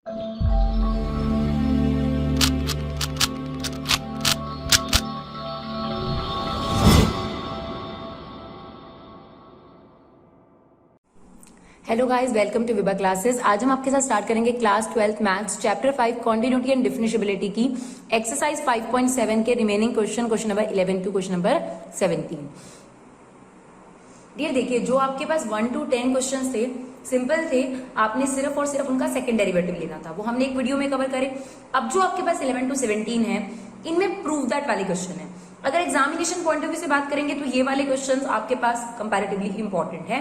Hello guys, welcome to Vibha classes. आज हम आपके साथ स्टार्ट करेंगे class 12th maths chapter 5 continuity and differentiability की एक्सरसाइज 5.7 के remaining question number 11 to question number 17। Dear देखिए, जो आपके पास 1 to 10 क्वेश्चन थे, सिंपल थे, आपने सिर्फ और सिर्फ उनका सेकंड डेरिवेटिव लेना था। वो हमने एक वीडियो में कवर करे। अब जो आपके पास 11 to 17 है, इनमें प्रूव दैट वाले क्वेश्चन है। अगर एग्जामिनेशन पॉइंट ऑफ व्यू से बात करेंगे तो ये वाले क्वेश्चन आपके पास कंपैरेटिवली इंपॉर्टेंट है,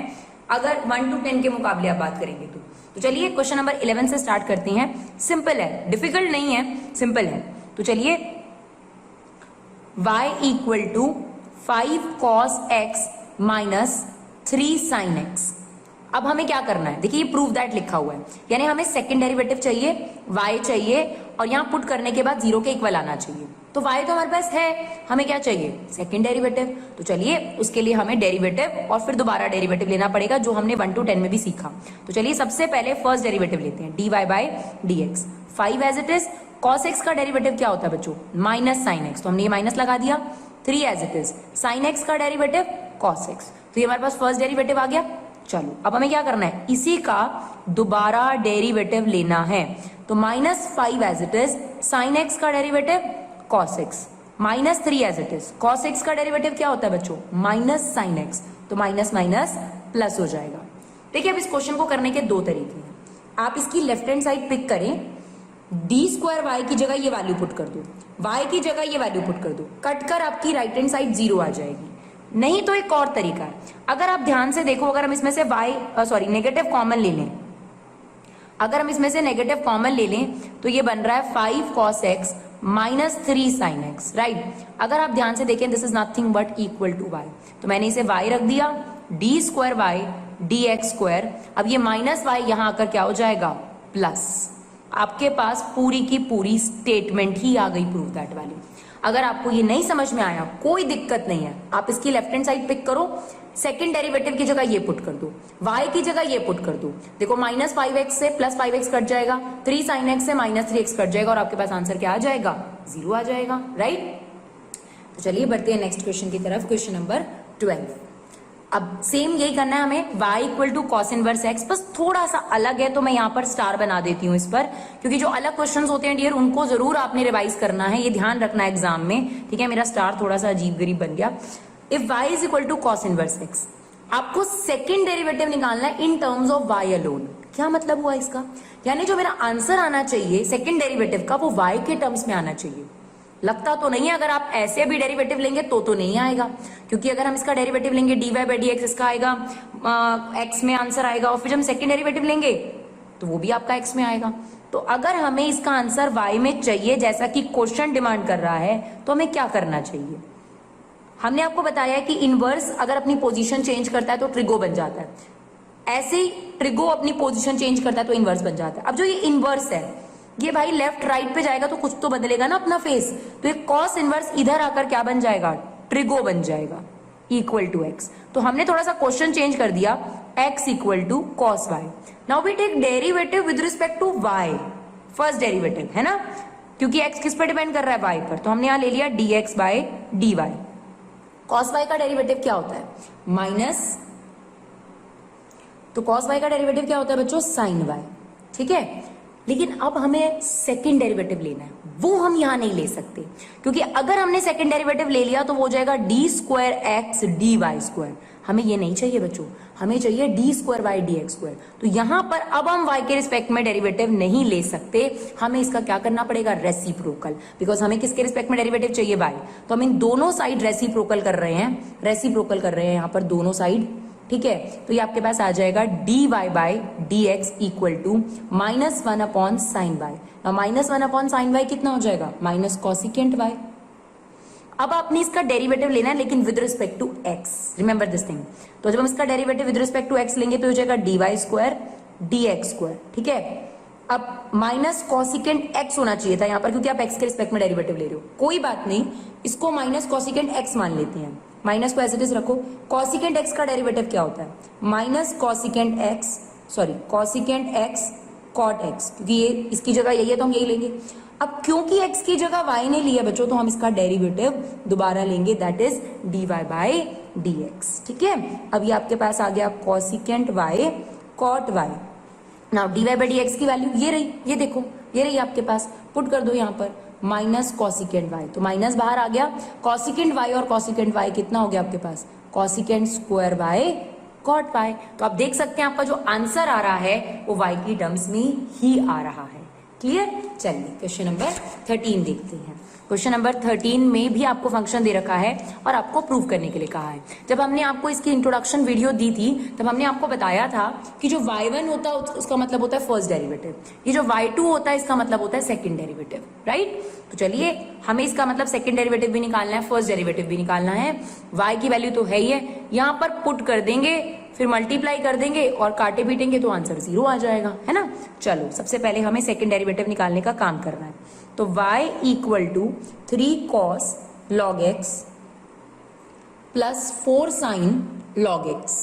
अगर 1 to 10 के मुकाबले आप बात करेंगे तो चलिए क्वेश्चन नंबर 11 से स्टार्ट करते हैं। सिंपल है, डिफिकल्ट नहीं है, सिंपल है। तो चलिए, y equal to 5 cos x minus 3 sin x। अब हमें क्या करना है? देखिए, ये प्रूव दैट लिखा हुआ है, यानी हमें सेकंड डेरिवेटिव चाहिए, y चाहिए, और यहां पुट करने के बाद 0 के इक्वल आना चाहिए। तो y तो हमारे पास है, हमें क्या चाहिए? Second derivative. तो चलिए, उसके लिए हमें डेरिवेटिव और फिर दोबारा डेरिवेटिव लेना पड़ेगा, जो हमने 1 to 10 में भी सीखा। तो चलिए, सबसे पहले फर्स्ट डेरिवेटिव लेते हैं, dy by dx। 5 as it is. cos x का डेरिवेटिव क्या होता है बच्चों? माइनस साइन x, तो हमने ये माइनस लगा दिया। 3 as it is. sin x का डेरिवेटिव cos x, तो ये हमारे पास फर्स्ट डेरिवेटिव आ गया। चलो, अब हमें क्या करना है? इसी का दोबारा डेरिवेटिव लेना है। तो -5 as it is, sin x का derivative cos x, -3 as it is. cos x का डेरिवेटिव क्या होता है बच्चों? माइनस sin x, तो माइनस माइनस प्लस हो जाएगा। देखिए, अब इस क्वेश्चन को करने के दो तरीके हैं। आप इसकी लेफ्ट हैंड साइड पिक करें, d2y की जगह ये वैल्यू पुट कर दो, y की जगह ये वैल्यू पुट कर दो, कट कर आपकी राइट हैंड साइड 0 आ जाएगी। नहीं तो एक और तरीका है, अगर आप ध्यान से देखो, अगर हम इसमें से नेगेटिव कॉमन ले लें, अगर हम इसमें से नेगेटिव कॉमन ले लें तो ये बन रहा है 5 cos x minus 3 sin x, right. अगर आप ध्यान से देखें, this is nothing but equal to y, तो मैंने इसे y रख दिया, d2y dx²। अब ये माइनस y यहां आकर क्या हो जाएगा? प्लस। आपके पास पूरी की पूरी स्टेटमेंट ही आ गई प्रूव दैट वाली। अगर आपको ये नहीं समझ में आया, कोई दिक्कत नहीं है, आप इसकी लेफ्ट हैंड साइड पिक करो, सेकंड डेरिवेटिव की जगह ये पुट कर दो, y की जगह ये पुट कर दो। देखो, -5x से +5x कट जाएगा, 3 sin x से -3x कट जाएगा, और आपके पास आंसर क्या आ जाएगा? 0 आ जाएगा, राइट। तो चलिए बढ़ते हैं नेक्स्ट क्वेश्चन की तरफ, क्वेश्चन नंबर 12। अब सेम यही करना है हमें, y equal to cos inverse x, बस थोड़ा सा अलग है, तो मैं यहाँ पर स्टार बना देती हूँ इस पर, क्योंकि जो अलग क्वेश्चंस होते हैं डियर, उनको जरूर आपने रिवाइज करना है, ये ध्यान रखना है एग्जाम में, ठीक है। मेरा स्टार थोड़ा सा अजीब गरीब बन गया। If y is equal to cos inverse x, आपको सेकेंड डेरिवेटिव निकालना है in terms of y alone. क्या मतलब हुआ इसका? यानी जो मेरा आंसर आना चाहिए सेकेंड डेरिवेटिव का, वो y के टर्म्स में आना चाहिए। लगता तो नहीं है, अगर आप ऐसे भी डेरिवेटिव लेंगे तो नहीं आएगा, क्योंकि अगर हम इसका डेरिवेटिव लेंगे dy बाई dx, इसका आएगा x में आंसर आएगा, और फिर हम सेकेंड डेरिवेटिव लेंगे तो वो भी आपका x में आएगा। तो अगर हमें इसका आंसर y में चाहिए, जैसा कि क्वेश्चन डिमांड कर रहा है, तो हमें क्या करना चाहिए? हमने आपको बताया है कि इनवर्स अगर अपनी पोजीशन चेंज करता है तो ट्रिगो बन जाता है, ऐसे ही ट्रिगो अपनी पोजीशन चेंज करता है तो इनवर्स बन जाता है। अब जो ये इनवर्स है, ये भाई लेफ्ट राइट पे जाएगा तो कुछ तो बदलेगा ना अपना फेस, तो ये कॉस इनवर्स इधर आकर क्या बन जाएगा? ट्रिगो बन जाएगा, इक्वल टू x। तो हमने थोड़ा सा क्वेश्चन चेंज कर दिया, x equal to cos y। Now we take derivative with respect to y, first derivative है ना, क्योंकि x किस पे डिपेंड कर रहा है? y पर। तो हमने यहां ले लिया dx by dy। cos y का डेरिवेटिव क्या होता है? माइनस, तो cos y का डेरिवेटिव क्या होता है बच्चों? sin y, ठीक है। लेकिन अब हमें सेकंड डेरिवेटिव लेना है, वो हम यहां नहीं ले सकते, क्योंकि अगर हमने सेकंड डेरिवेटिव ले लिया तो वो हो जाएगा d2x dy²। हमें ये नहीं चाहिए बच्चों, हमें चाहिए d2y dx²। तो यहां पर अब हम y के रिस्पेक्ट में डेरिवेटिव नहीं ले सकते, हमें इसका क्या करना पड़ेगा? रेसिप्रोकल, बिकॉज हमें किसके रिस्पेक्ट में डेरिवेटिव चाहिए? y। तो हम इन दोनों साइड रेसिप्रोकल कर रहे हैं, यहां पर दोनों साइड, ठीक है। तो ये आपके पास आ जाएगा dy by dx equal to -1 upon sine y। -1 upon sine y कितना हो जाएगा? Minus cosecant y। अब आपने इसका डेरिवेटिव लेना है, लेकिन with respect to x, remember this thing. तो जब हम इसका derivative with respect to x लेंगे तो हो जाएगा dy² dx², ठीक है। अब माइनस कॉसिकेंट x होना चाहिए था यहाँ पर, क्योंकि आप x के रिस्पेक्ट में डेरिवेटिव ले रहे हो। कोई बात नहीं, इसको माइनस कॉसिकेंट x मान लेते हैं, माइनस को एज इट इज रखो। कॉसिकेंट x का डेरिवेटिव क्या होता है? Minus cosecant x cot x, क्योंकि ये इसकी जगह यही है तो हम यही लेंगे। अब क्योंकि x की जगह y ने लिया बच्चों, तो हम इसका डेरिवेटिव दोबारा लेंगे, that is dy by dx। ठीक है, अब ये आपके पास आ गया cosecant y cot y। Now dy by dx की वैल्यू ये रही, ये देखो ये रही आपके पास, पुट कर दो यहाँ पर माइनस कॉसिकेंट y, तो माइनस बाहर आ गया, कॉसिकेंट y और कॉसिकेंट y कितना हो गया आपके पास, cosecant square by cot y। तो आप देख सकते हैं आपका जो आंसर आ रहा है वो y की टर्म्स में ही आ रहा है। क्लियर? चलिए क्वेश्चन नंबर 13 देखते हैं। क्वेश्चन नंबर 13 में भी आपको फंक्शन दे रखा है और आपको प्रूव करने के लिए कहा है। जब हमने आपको इसकी इंट्रोडक्शन वीडियो दी थी तब हमने आपको बताया था कि जो y1 होता है उसका मतलब होता है फर्स्ट डेरिवेटिव, ये जो y2 होता है इसका मतलब होता है सेकंड डेरिवेटिव, राइट। तो चलिए हमें इसका मतलब सेकंड डेरिवेटिव भी निकालना है, फर्स्ट डेरिवेटिव भी निकालना है। y की वैल्यू तो है ही है, यहाँ पर पुट कर देंगे, फिर मल्टीप्लाई कर देंगे और काटे पीटेंगे तो आंसर 0 आ जाएगा, है ना। चलो सबसे पहले हमें सेकंड डेरिवेटिव निकालने का काम करना है। तो y equal to 3 cos log x plus 4 sin log x,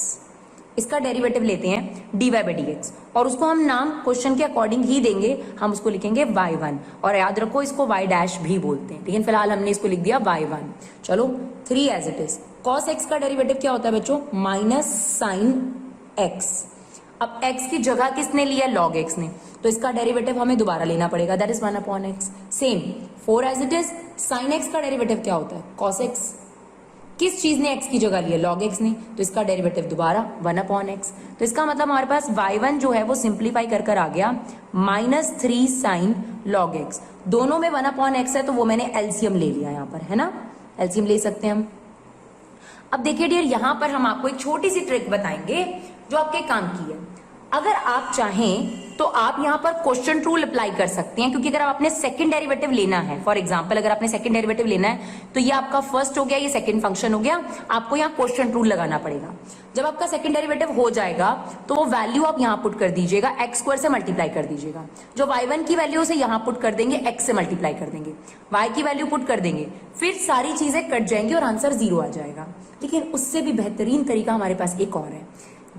इसका डेरिवेटिव लेते हैं dy बाई dx और उसको हम नाम क्वेश्चन के अकॉर्डिंग ही देंगे, हम उसको लिखेंगे y1 और याद रखो इसको y डैश भी बोलते हैं, लेकिन फिलहाल हमने इसको लिख दिया y1। चलो 3 as it is. cos x का डेरिवेटिव क्या होता है बच्चों, माइनस साइन x। अब x की जगह किसने लिया, log x ने, तो इसका डेरिवेटिव हमें दोबारा लेना पड़ेगा, that is 1 upon x। Same 4 as it is. Sine x का डेरिवेटिव क्या होता है, cos x। किस चीज ने x की जगह लिया, log x ने, तो इसका डेरिवेटिव दोबारा 1 अपॉन x। तो इसका मतलब हमारे पास y1 जो है वो सिंप्लीफाई कर कर आ गया -3 साइन log x। दोनों में 1 अपॉन x है तो वो मैंने एलसीएम ले लिया यहाँ पर, है ना, एलसीएम ले सकते हैं हम। अब देखिए डियर, यहां पर हम आपको एक छोटी सी ट्रिक बताएंगे जो आपके काम की है। अगर आप चाहें तो आप यहां पर क्वेश्चन रूल अप्लाई कर सकते हैं, क्योंकि अगर आपने सेकंड डेरिवेटिव लेना है, फॉर एग्जांपल अगर आपने सेकंड डेरिवेटिव लेना है तो ये आपका फर्स्ट हो गया, ये सेकंड फंक्शन हो गया, आपको यहाँ क्वेश्चन रूल लगाना पड़ेगा। जब आपका सेकंड डेरिवेटिव हो जाएगा तो वो वैल्यू आप यहाँ पुट कर दीजिएगा, एक्स स्क्वायर से मल्टीप्लाई कर दीजिएगा। जो y1 की वैल्यू से यहाँ पुट कर देंगे, x से मल्टीप्लाई कर देंगे, y की वैल्यू पुट कर देंगे, फिर सारी चीजें कट जाएंगी और आंसर 0 आ जाएगा। लेकिन उससे भी बेहतरीन तरीका हमारे पास एक और है।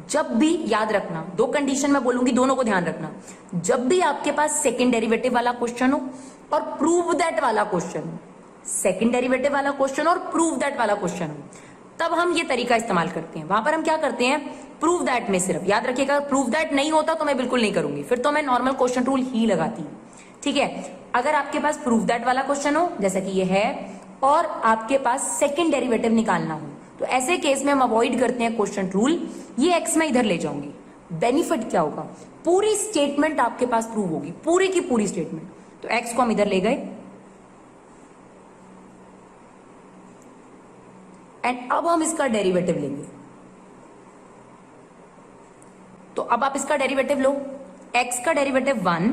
जब भी, याद रखना, 2 कंडीशन मैं बोलूंगी, दोनों को ध्यान रखना। जब भी आपके पास सेकंड डेरिवेटिव वाला क्वेश्चन हो और प्रूव दैट वाला क्वेश्चन हो, सेकंड डेरिवेटिव वाला क्वेश्चन और प्रूव दैट वाला क्वेश्चन हो, तब हम ये तरीका इस्तेमाल करते हैं। वहां पर हम क्या करते हैं, प्रूव दैट में सिर्फ, याद रखिएगा, प्रूव दैट नहीं होता तो मैं बिल्कुल नहीं करूंगी, फिर तो मैं नॉर्मल क्वेश्चन रूल ही लगाती हूँ। ठीक है, अगर आपके पास प्रूव दैट वाला क्वेश्चन हो, जैसा कि ये है, और आपके पास सेकंड डेरिवेटिव निकालना हो, तो ऐसे केस में हम अवॉइड करते हैं क्वेश्चन रूल। ये एक्स मैं इधर ले जाऊंगी, बेनिफिट क्या होगा, पूरी स्टेटमेंट आपके पास प्रूव होगी, पूरी की पूरी स्टेटमेंट। तो एक्स को हम इधर ले गए एंड अब हम इसका डेरिवेटिव लेंगे। तो अब आप इसका डेरिवेटिव लो, एक्स का डेरिवेटिव 1,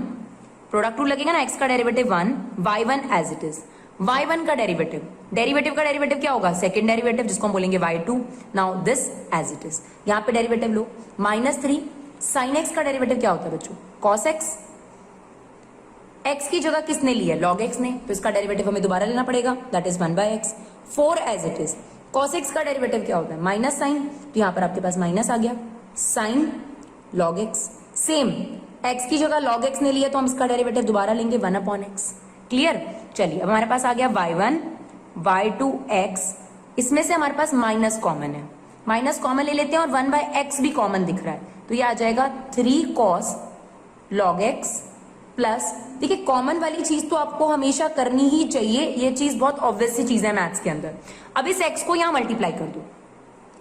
प्रोडक्ट रूल लगेगा ना, एक्स का derivative 1, y1 as it is. y1 का डेरिवेटिव, डेरिवेटिव का डेरिवेटिव क्या होगा, सेकंड डेरिवेटिव, जिसको हम बोलेंगे y2। Now this as it is, यहां पे डेरिवेटिव लो, -3 साइन x का डेरिवेटिव क्या होता है बच्चों, cos x। x की जगह किसने लिया, log x ने, तो इसका डेरिवेटिव हमें दोबारा लेना पड़ेगा, that is 1/x। 4 as it is. cos x का डेरिवेटिव क्या होता है, माइनस साइन, तो यहां पर आपके पास माइनस आ गया, sine log x। Same x की जगह log x ने लिया तो हम इसका डेरिवेटिव दोबारा लेंगे, 1 अपॉन x। क्लियर? चलिए अब हमारे पास आ गया y1 y2 x, इसमें से हमारे पास माइनस कॉमन है, माइनस कॉमन ले लेते हैं और 1/x भी कॉमन दिख रहा है, तो ये आ जाएगा 3 cos log x प्लस, देखिए कॉमन वाली चीज तो आपको हमेशा करनी ही चाहिए, ये चीज बहुत ऑब्वियस सी चीज है मैथ्स के अंदर। अब इस x को यहां मल्टीप्लाई कर दो,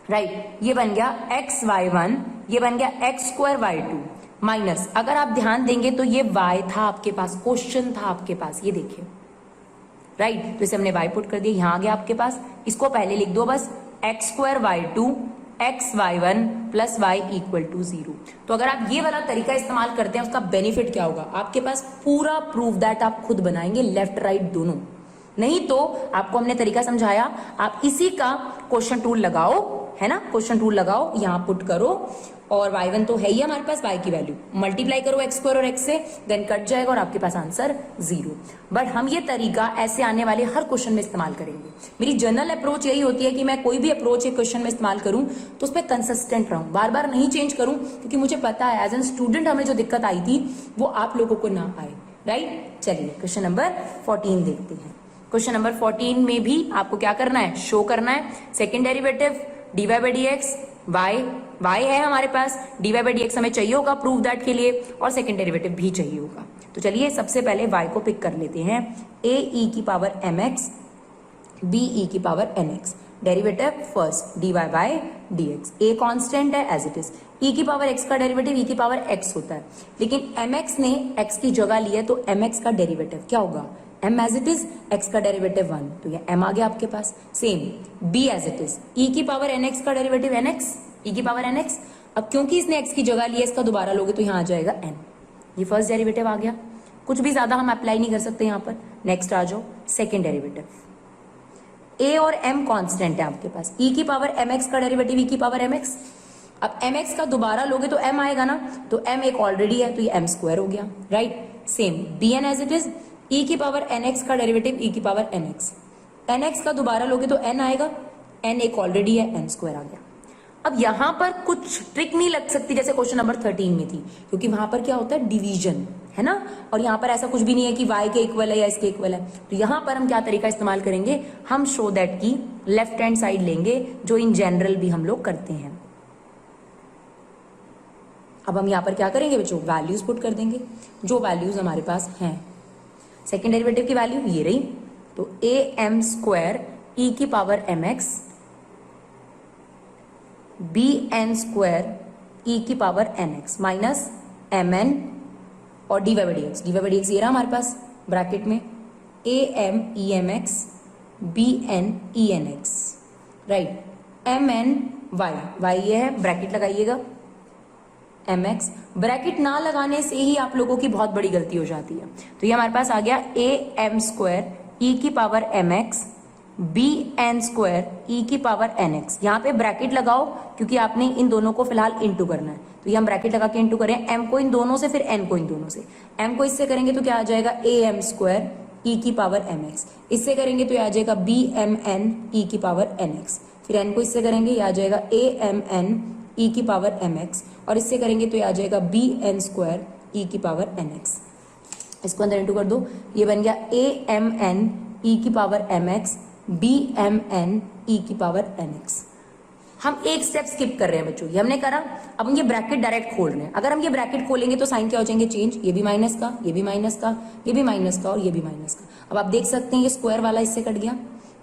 राइट, ये बन गया x y1, ये बन गया x स्क्वायर y2 माइनस, अगर आप ध्यान देंगे तो ये y था आपके पास, क्वेश्चन था आपके पास, ये देखिए, राइट, तो इसे हमने y पुट कर दिया, यहां आ गया आपके पास, इसको पहले लिख दो बस, x square y2 x y1 plus y equal to 0। तो अगर आप ये वाला तरीका इस्तेमाल करते हैं, उसका बेनिफिट क्या होगा, आपके पास पूरा प्रूफ दैट आप खुद बनाएंगे, लेफ्ट राइट दोनों। नहीं तो आपको हमने तरीका समझाया, आप इसी का क्वेश्चन टूल लगाओ है ना, क्वेश्चन रूल लगाओ, यहाँ पुट करो, और y1 तो है ही हमारे पास, y की वैल्यू मल्टीप्लाई करो x स्क्वायर और x से, देन कट जाएगा और आपके पास आंसर 0। बट हम ये तरीका ऐसे आने वाले हर क्वेश्चन में इस्तेमाल करेंगे। मेरी जनरल अप्रोच यही होती है कि मैं कोई भी अप्रोच एक क्वेश्चन में इस्तेमाल करूं तो उस पर कंसिस्टेंट रहूं, बार बार नहीं चेंज करूं, क्योंकि मुझे पता है एज एन स्टूडेंट हमें जो दिक्कत आई थी वो आप लोगों को ना आए, राइट। चलिए क्वेश्चन नंबर 14 देखते हैं। क्वेश्चन नंबर 14 में भी आपको क्या करना है, शो करना है second derivative dy by D x, y है हमारे पास, dy बाई डी एक्स हमें चाहिए होगा प्रूव दैट के लिए, और सेकेंड डेरिवेटिव भी चाहिए होगा। तो चलिए सबसे पहले y को पिक कर लेते हैं, a e की पावर mx b e की power nx, derivative first dy by D x, a constant है एज इट इज, e की पावर x का डेरिवेटिव e की पावर x होता है, लेकिन mx ने x की जगह ली है तो mx का डेरिवेटिव क्या होगा, m as it is, x का डेरिवेटिव 1, तो ये m आ गया आपके पास। Same b as it is, e की पावर nx का डेरिवेटिव nx, e की पावर nx, अब क्योंकि इसने x की जगह ली है इसका दोबारा लोगे तो यहाँ आ जाएगा n, ये फर्स्ट डेरिवेटिव आ गया, कुछ भी ज्यादा हम अप्लाई नहीं कर सकते यहाँ पर। नेक्स्ट आ जाओ सेकेंड डेरिवेटिव, a और m कांस्टेंट है आपके पास, e की पावर mx का डेरिवेटिव e की पावर mx, अब mx का दोबारा लोगे तो m आएगा ना, तो m एक ऑलरेडी है तो ये m स्क्वायर हो गया, right. Same bn as it is, e की पावर nx का डेरिवेटिव e की पावर nx का दोबारा लोगे तो n आएगा, n एक ऑलरेडी है, n स्क्वायर आ गया। अब यहां पर कुछ ट्रिक नहीं लग सकती जैसे क्वेश्चन नंबर 13 में थी, क्योंकि वहां पर क्या होता है, डिवीजन है ना, और यहाँ पर ऐसा कुछ भी नहीं है कि y के इक्वल है या इसके इक्वल है। तो यहाँ पर हम क्या तरीका इस्तेमाल करेंगे, हम शो दैट की लेफ्ट हैंड साइड लेंगे, जो इन जनरल भी हम लोग करते हैं। अब हम यहाँ पर क्या करेंगे बच्चों, वैल्यूज पुट कर देंगे, जो वैल्यूज हमारे पास हैं। सेकेंड डेरिवेटिव की वैल्यू ये रही, तो ए एम स्क्वायर ई की power M x B N square E की power N X minus M N और D Y by D X, D Y by D X ये रहा हमारे पास ब्रैकेट में, A M E M x B N E N X, right, M N Y, Y ये है, bracket लगाइएगा, M x, bracket ना लगाने से ही आप लोगों की बहुत बड़ी गलती हो जाती है। तो ये हमारे पास आ गया ए एम स्क्वायर ई की power M x B N square E की पावर एन एक्स, यहाँ पे ब्रैकेट लगाओ क्योंकि आपने इन दोनों को फिलहाल इंटू करना है, तो ये हम ब्रैकेट लगा के इंटू करें, एम को इन दोनों से फिर एन को इन दोनों से, एम को इससे करेंगे तो क्या आ जाएगा ए एम स्क्वायर ई की पावर एम एक्स, इससे करेंगे तो ये आ जाएगा बी एम एन ई की पावर एन एक्स, फिर एन को इससे करेंगे ये आ जाएगा ए एम एन ई की पावर एम एक्स, और इससे करेंगे तो ये आ जाएगा बी एन स्क्वायर ई की पावर एन एक्स, इसको अंदर इंटू कर दो, ये बन गया ए एम एन ई की power M x b m n e की पावर एन एक्स। हम एक स्टेप स्किप कर रहे हैं बच्चों, ये हमने करा, अब हम ये ब्रैकेट डायरेक्ट खोल रहे हैं। अगर हम ये ब्रैकेट खोलेंगे तो साइन क्या हो जाएंगे चेंज, ये भी माइनस का, ये भी माइनस का, ये भी माइनस का और ये भी माइनस का। अब आप देख सकते हैं ये स्क्वायर वाला इससे कट गया,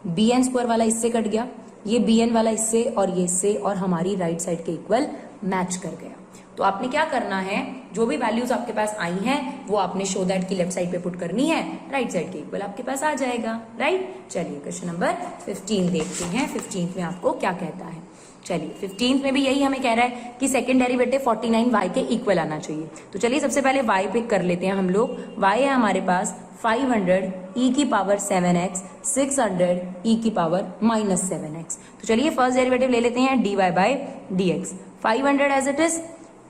बी एन स्क्वायर वाला इससे कट गया, ये बी एन वाला इससे और ये इससे, और हमारी राइट साइड के इक्वल मैच कर गया। तो आपने क्या करना है, जो भी वैल्यूज आपके पास आई हैं वो आपने शो दैट की लेफ्ट साइड पे पुट करनी है, राइट साइड के इक्वल आपके पास आ जाएगा, राइट। चलिए क्वेश्चन नंबर 15 देखते हैं, 15 में आपको क्या कहता है। चलिए 15 में भी यही हमें कह रहा है कि सेकंड डेरिवेटिव 49 y के इक्वल आना चाहिए। तो चलिए सबसे पहले y पिक कर लेते हैं हम लोग, y है हमारे पास 500 e की पावर 7x 600 e की पावर माइनस 7x। तो चलिए फर्स्ट डेरिवेटिव ले लेते हैं dy by D x, 500 as it is,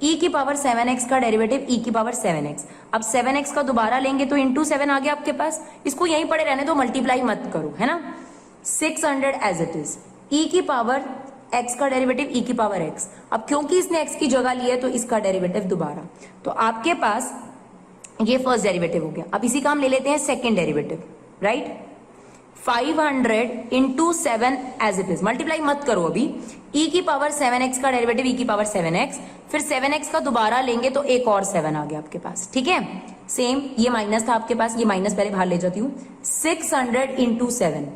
e की पावर 7x का डेरिवेटिव e की पावर 7x, अब 7x का दोबारा लेंगे तो इंटू 7 आ गया आपके पास, इसको यहीं पड़े रहने दो, मल्टीप्लाई मत करो, है ना। 600 एज इट इज, e की पावर x का डेरिवेटिव e की पावर x, अब क्योंकि इसने x की जगह ली है तो इसका डेरिवेटिव दोबारा, तो आपके पास ये फर्स्ट डेरिवेटिव हो गया। अब इसी का हम ले लेते हैं second derivative, right. 500 into 7 as it is, multiply मत करो अभी, e की पावर 7x का डेरिवेटिव e की पावर 7x, फिर 7x का दोबारा लेंगे तो एक और 7 आ गया आपके पास, ठीक है। सेम ये माइनस था आपके पास, ये माइनस पहले बाहर ले जाती हूँ, 600 इंटू 7,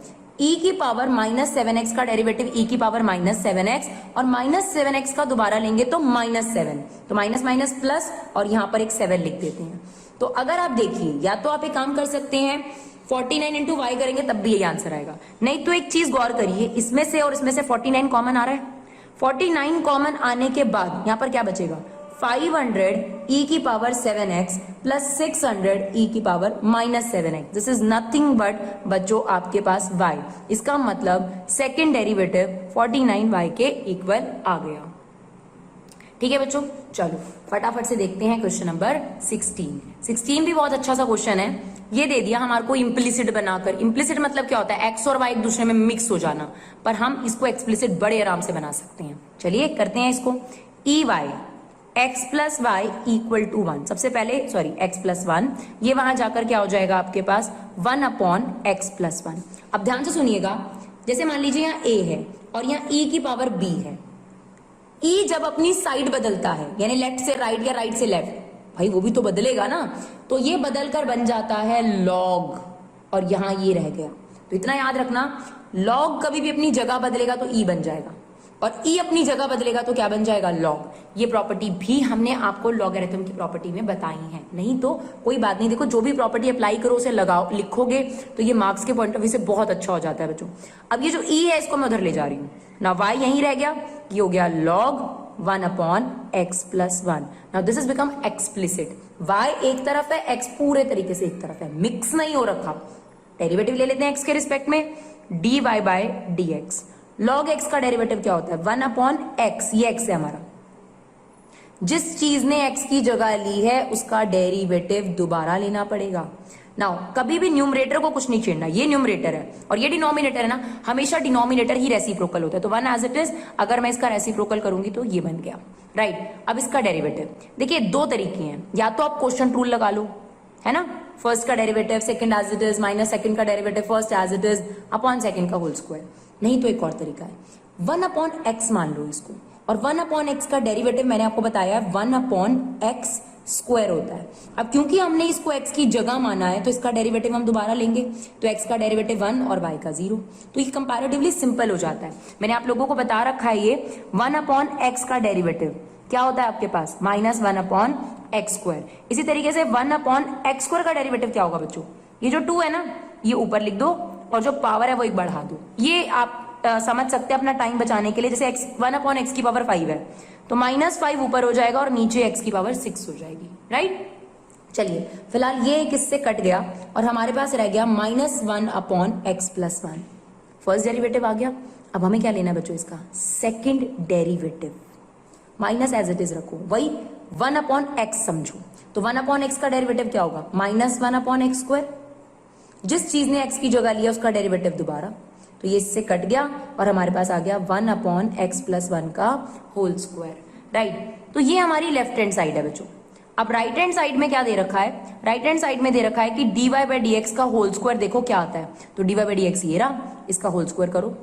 e की पावर माइनस 7x का डेरिवेटिव e की पावर माइनस 7x, और माइनस 7x का दोबारा लेंगे तो माइनस 7, तो माइनस माइनस प्लस, और यहाँ पर एक 7 लिख देते हैं। तो अगर आप देखिए, या तो आप एक काम कर सकते हैं 49 इंटू वाई करेंगे तब भी यही आंसर आएगा, नहीं तो एक चीज गौर करिए, इसमें से और इसमें से 49 कॉमन आ रहा है, 49 कॉमन आने के बाद यहाँ पर क्या बचेगा, 500 e की पावर 7x प्लस 600 e की power minus 7x। This is nothing but बच्चों आपके पास y। इसका मतलब सेकेंड डेरिवेटिव 49y के इक्वल आ गया। ठीक है बच्चों, चलो फटाफट से देखते हैं क्वेश्चन नंबर 16 भी बहुत अच्छा सा क्वेश्चन है। ये दे दिया हमारे को इम्प्लिसिट बनाकर। इम्प्लिसिट मतलब क्या होता है, एक्स और वाई एक दूसरे में मिक्स हो जाना, पर हम इसको एक्सप्लिसिट बड़े आराम से बना सकते हैं। चलिए करते हैं इसको। E y x plus y equal to 1। सबसे पहले सॉरी एक्स प्लस 1, ये वहां जाकर क्या हो जाएगा आपके पास 1 अपॉन एक्स प्लस 1। अब ध्यान से सुनिएगा, जैसे मान लीजिए यहाँ ए है और यहाँ ई की पावर बी है। ई जब अपनी साइड बदलता है, यानी लेफ्ट से राइट या राइट से लेफ्ट, भाई वो भी तो बदलेगा ना, तो ये बदलकर बन जाता है लॉग, और यहां ये रह गया। तो इतना याद रखना, लॉग कभी भी अपनी जगह बदलेगा तो ई बन जाएगा, और ई अपनी जगह बदलेगा तो क्या बन जाएगा, लॉग। ये प्रॉपर्टी भी हमने आपको लॉगरिथम की प्रॉपर्टी में बताई है, नहीं तो कोई बात नहीं। देखो जो भी प्रॉपर्टी अप्लाई करो उसे लगाओ, लिखोगे तो ये मार्क्स के पॉइंट ऑफ व्यू से बहुत अच्छा हो जाता है बच्चों। अब ये जो ई है इसको मैं उधर ले जा रही हूँ ना, वाई यहीं रह गया, ये हो गया log 1 upon X plus 1। Now this is become explicit. y एक तरफ है, x पूरे तरीके से एक तरफ है, मिक्स नहीं हो रखा। डेरिवेटिव ले लेते हैं x के रिस्पेक्ट में, dy by dx। log x का डेरिवेटिव क्या होता है, 1 अपॉन x, ये x है हमारा। जिस चीज ने x की जगह ली है उसका डेरिवेटिव दोबारा लेना पड़ेगा। नाउ कभी भी न्यूमरेटर को कुछ नहीं छेड़ना, ये न्यूमरेटर है और ये डिनोमिनेटर है ना, हमेशा डिनोमिनेटर ही रेसिप्रोकल होता है। तो 1 एज इट इज, अगर मैं इसका रेसिप्रोकल करूंगी तो ये बन गया, राइट। अब इसका डेरिवेटिव देखिए, दो तरीके हैं, या तो आप क्वोशिएंट रूल लगा लो, है ना, फर्स्ट का derivative second as it is minus second का derivative first as it is upon second का होल स्क्वायर। नहीं तो एक और तरीका है, 1 अपॉन एक्स मान लो इसको, और 1 अपॉन एक्स का डेरिवेटिव मैंने आपको बताया 1 अपॉन एक्स स्क्वायर होता है। अब क्योंकि हमने इसको x की जगह माना है तो इसका डेरिवेटिव हम दोबारा लेंगे, तो x का डेरिवेटिव 1 और y का 0, तो ये कंपैरेटिवली सिंपल हो जाता है। मैंने आप लोगों को बता रखा है, ये 1 अपॉन एक्स का डेरिवेटिव क्या होता है आपके पास, माइनस 1 अपॉन एक्स स्क्वायर। इसी तरीके से 1 अपॉन एक्स स्क्वायर का डेरिवेटिव क्या होगा बच्चों, ये जो 2 है ना, ये ऊपर लिख दो और जो पावर है वो एक बढ़ा दो। ये आप समझ सकते हैं अपना टाइम बचाने के लिए। जैसे x 1 अपॉन एक्स की पावर 5 है तो -5 ऊपर हो जाएगा और नीचे x की पावर 6 हो जाएगी, राइट। चलिए फिलहाल ये एक इससे कट गया और हमारे पास रह गया -1 upon X plus 1। First derivative आ गया। अब हमें क्या लेना है बच्चों, इसका second derivative. Minus as it is रखो, वही 1 अपॉन एक्स समझो, तो 1 अपॉन एक्स का डेरिवेटिव क्या होगा, -1 अपॉन एक्स स्क्वायर। जिस चीज ने x की जगह लिया उसका डेरिवेटिव दोबारा, तो ये इससे कट गया और हमारे पास आ गया 1 अपॉन एक्स प्लस 1 का होल स्क्वायर, राइट। तो ये हमारी लेफ्ट हैंड साइड है बच्चों। अब राइट हैंड साइड में क्या दे रखा है, राइट हैंड साइड में दे रखा है कि dy बाई डी एक्स का होल स्क्वायर देखो क्या आता है, तो dy बाई डी एक्स ये रहा, इसका होल स्क्वायर करो,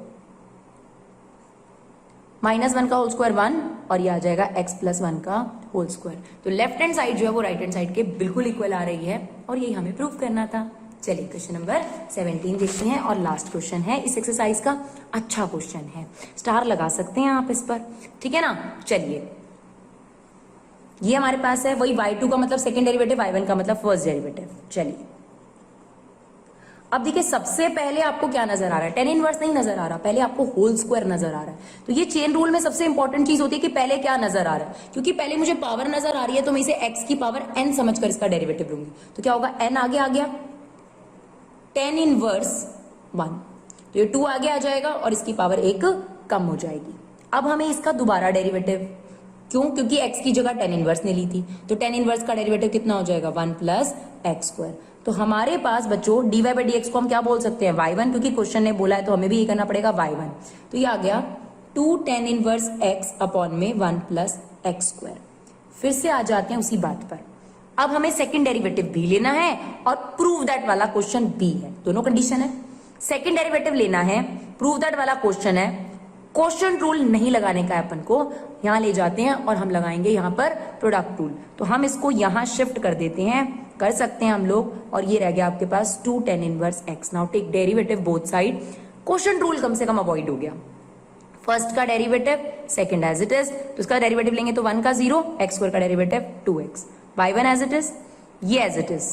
-1 का होल स्क्वायर 1 और ये आ जाएगा x प्लस 1 का होल स्क्वायर। तो लेफ्ट हैंड साइड जो है वो राइट हैंड साइड के बिल्कुल इक्वल आ रही है और यही हमें प्रूव करना था। चलिए क्वेश्चन नंबर 17 देखते हैं और लास्ट क्वेश्चन है इस एक्सरसाइज का। अच्छा क्वेश्चन है, स्टार लगा सकते हैं आप इस पर, ठीक है ना। चलिए ये हमारे पास है वही y2 का मतलब सेकंड डेरिवेटिव, y1 का मतलब फर्स्ट डेरिवेटिव। चलिए अब देखिए सबसे पहले आपको क्या नजर आ रहा है, टेन इनवर्स नहीं नजर आ रहा, पहले आपको होल स्क्वायर नजर आ रहा है। तो ये चेन रूल में सबसे इंपॉर्टेंट चीज होती है कि पहले क्या नजर आ रहा है, क्योंकि पहले मुझे पावर नजर आ रही है तो मैं इसे x की पावर n समझकर इसका डेरिवेटिव लूंगी। तो क्या होगा, n आगे आ गया, टेन इनवर्स 1, तो ये 2 आगे आ जाएगा और इसकी पावर 1 कम हो जाएगी। अब हमें इसका दोबारा डेरिवेटिव, क्यों, क्योंकि x की जगह टेन इनवर्स ने ली थी, तो टेन इनवर्स का डेरिवेटिव कितना हो जाएगा, 1 प्लस एक्स स्क्वायर। तो हमारे पास बच्चों dy बाई डी एक्स को हम क्या बोल सकते हैं, y1, क्योंकि क्वेश्चन ने बोला है तो हमें भी ये करना पड़ेगा y1। तो ये आ गया 2 टेन इनवर्स x अपॉन में 1 प्लस एक्स स्क्वायर। फिर से आ जाते हैं उसी बात पर, अब हमें सेकंड डेरिवेटिव भी लेना है और प्रूव दैट वाला क्वेश्चन भी है, दोनों कंडीशन है। सेकंड डेरिवेटिव लेना है, प्रूव दैट वाला क्वेश्चन है, क्वेश्चन रूल नहीं लगाने का है अपन को, यहां ले जाते हैं और हम लगाएंगे यहां पर प्रोडक्ट रूल। तो हम इसको यहां शिफ्ट कर देते हैं, कर सकते हैं हम लोग, और ये रह गया आपके पास 2 ten inverse X. Now take derivative both side, question rule कम से कम अवॉइड हो गया। फर्स्ट का derivative second as it is, तो इसका डेरिवेटिव लेंगे तो 1 का 0, एक्स स्क्वायर का derivative 2x, y1 as it is, ये एज इट इज,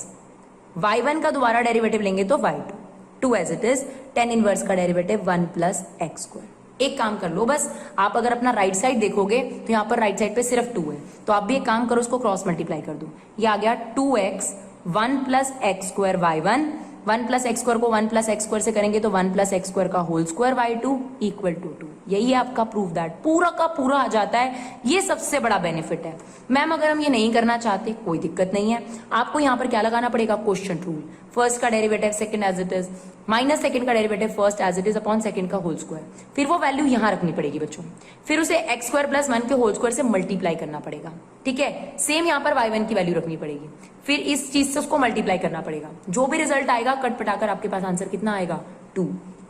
y1 का दोबारा डेरिवेटिव लेंगे तो y2, 2 as it is, ten inverse का डेरिवेटिव 1 प्लस एक्स स्क्वायर। एक काम कर लो बस, आप अगर अपना राइट साइड देखोगे तो यहाँ पर राइट साइड पे सिर्फ 2 है, तो आप भी एक काम करो, उसको क्रॉस मल्टीप्लाई कर दो। ये आ गया 2x 1 plus x square y1, 1 plus x square को 1 प्लस एक्स स्क्वायर से करेंगे तो 1 प्लस एक्स स्क्वायर का whole square y2 equal to 2। यही है आपका प्रूफ दैट, पूरा का पूरा आ जाता है। ये सबसे बड़ा बेनिफिट है। मैम अगर हम ये नहीं करना चाहते कोई दिक्कत नहीं है, आपको यहाँ पर क्या लगाना पड़ेगा, क्वोशिएंट रूल। फर्स्ट का derivative second as it is minus second का derivative first as it is upon second का होल स्क्वायर, फिर वो वैल्यू यहां रखनी पड़ेगी बच्चों, फिर उसे एक्स स्क्वायर प्लस 1 के होल स्क्वायर से मल्टीप्लाई करना पड़ेगा, ठीक है। सेम यहाँ पर y1 की वैल्यू रखनी पड़ेगी, फिर इस चीज से उसको मल्टीप्लाई करना पड़ेगा, जो भी रिजल्ट आएगा कट पटाकर आपके पास आंसर कितना आएगा, 2।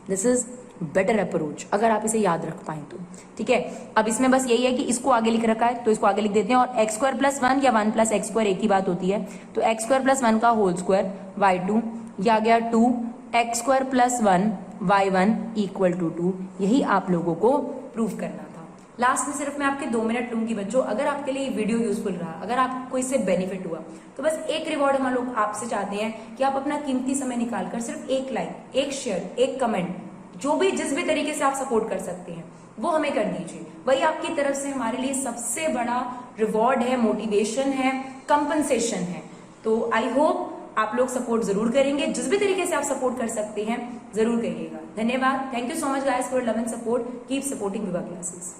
दिस इज बेटर अप्रोच अगर आप इसे याद रख पाए तो, ठीक है। अब इसमें बस यही है कि इसको आगे लिख रखा है तो इसको आगे लिख देते हैं, और एक्स स्क्वायर प्लस 1 या 1 प्लस एक्स स्क्वायर एक ही बात होती है, तो एक्स स्क्वायर प्लस 1 का होल स्क्वायर y2, ये आ गया 2 x square plus 1 y1 equal to 2। यही आप लोगों को प्रूव करना था। लास्ट में सिर्फ मैं आपके 2 मिनट लूंगी बच्चों, अगर आपके लिए वीडियो यूजफुल रहा, अगर आपको इससे बेनिफिट हुआ, तो बस एक रिवॉर्ड हम लोग आपसे चाहते हैं कि आप अपना कीमती समय निकालकर सिर्फ एक लाइक, एक शेयर, एक कमेंट, जो भी जिस भी तरीके से आप सपोर्ट कर सकते हैं वो हमें कर दीजिए। वही आपकी तरफ से हमारे लिए सबसे बड़ा रिवॉर्ड है, मोटिवेशन है, कंपनसेशन है। तो आई होप आप लोग सपोर्ट जरूर करेंगे, जिस भी तरीके से आप सपोर्ट कर सकते हैं जरूर करिएगा। धन्यवाद, thank you so much guys for love and support, keep supporting Vibha classes.